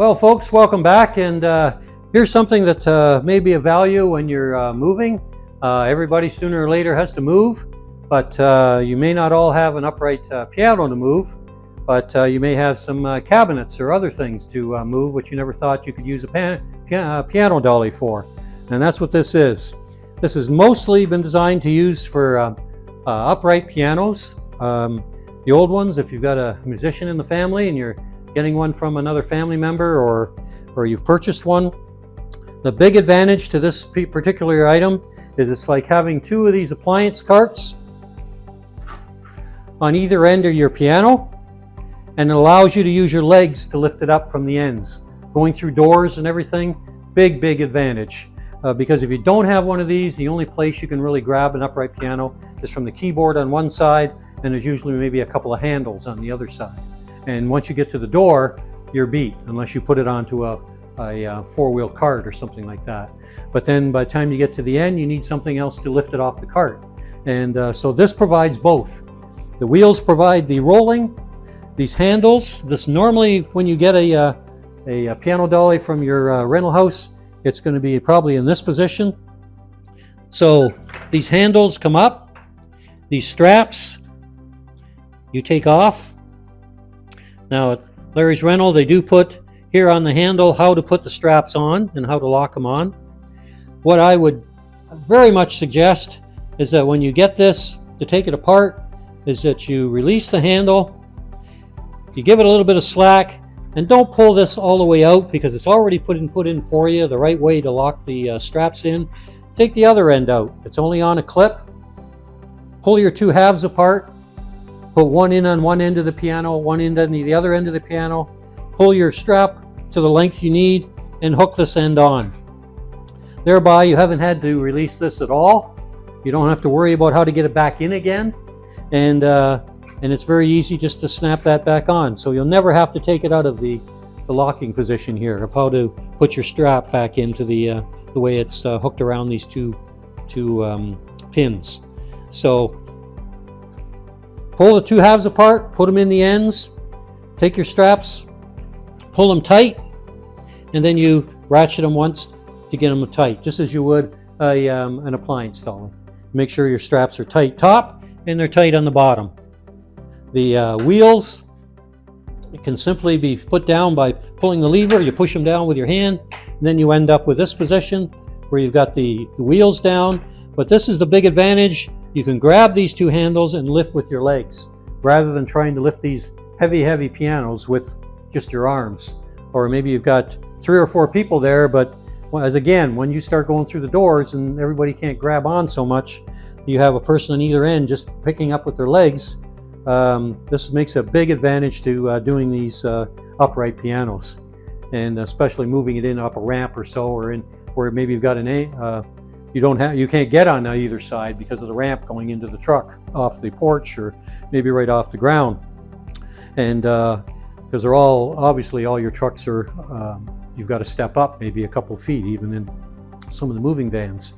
Well, folks, welcome back, and here's something that may be of value when you're moving. Everybody sooner or later has to move, but you may not all have an upright piano to move, but you may have some cabinets or other things to move which you never thought you could use a piano dolly for. And that's what this is. This has mostly been designed to use for upright pianos. The old ones, if you've got a musician in the family and you're getting one from another family member, or you've purchased one. The big advantage to this particular item is it's like having two of these appliance carts on either end of your piano, and it allows you to use your legs to lift it up from the ends. Going through doors and everything, big advantage. Because if you don't have one of these, the only place you can really grab an upright piano is from the keyboard on one side, and there's usually maybe a couple of handles on the other side. And once you get to the door, you're beat, unless you put it onto a four-wheel cart or something like that. But then by the time you get to the end, you need something else to lift it off the cart. And so this provides both. The wheels provide the rolling, these handles. This normally, when you get a piano dolly from your rental house, it's going to be probably in this position. So these handles come up, these straps you take off. Now at Larry's Rental, they do put here on the handle how to put the straps on and how to lock them on. What I would very much suggest is that when you get this, to take it apart, is that you release the handle, you give it a little bit of slack, and don't pull this all the way out because it's already put in for you the right way to lock the straps in. Take the other end out. It's only on a clip. Pull your two halves apart. Put one in on one end of the piano, one end on the other end of the piano. Pull your strap to the length you need and hook this end on. Thereby, you haven't had to release this at all. You don't have to worry about how to get it back in again. And it's very easy just to snap that back on. So you'll never have to take it out of the locking position here of how to put your strap back into the way it's hooked around these two pins. So pull the two halves apart, put them in the ends, take your straps, pull them tight, and then you ratchet them once to get them tight, just as you would an appliance dolly. Make sure your straps are tight top and they're tight on the bottom. The wheels can simply be put down by pulling the lever. You push them down with your hand, and then you end up with this position where you've got the wheels down. But this is the big advantage. You can grab these two handles and lift with your legs, rather than trying to lift these heavy pianos with just your arms. Or maybe you've got 3 or 4 people there, but when you start going through the doors and everybody can't grab on so much, you have a person on either end just picking up with their legs. This makes a big advantage to doing these upright pianos, and especially moving it in up a ramp or so, or in where maybe you've got you can't get on either side because of the ramp going into the truck off the porch, or maybe right off the ground. And because they're all your trucks are you've got to step up maybe a couple of feet even in some of the moving vans.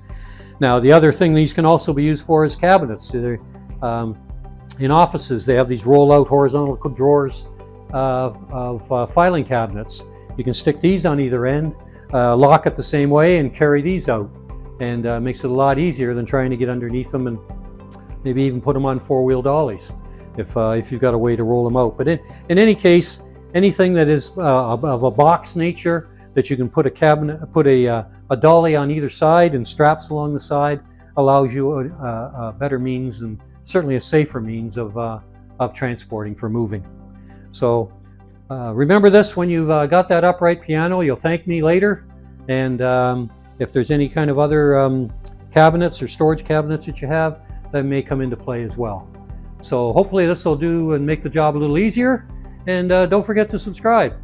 Now the other thing these can also be used for is cabinets. In offices, they have these roll-out horizontal drawers of filing cabinets. You can stick these on either end, lock it the same way, and carry these out. And makes it a lot easier than trying to get underneath them and maybe even put them on four-wheel dollies if you've got a way to roll them out. But in any case, anything that is of a box nature that you can put a dolly on either side and straps along the side allows you a better means, and certainly a safer means of transporting for moving. So remember this when you've got that upright piano. You'll thank me later. And if there's any kind of other cabinets or storage cabinets that you have, that may come into play as well. So hopefully this will do and make the job a little easier. And don't forget to subscribe.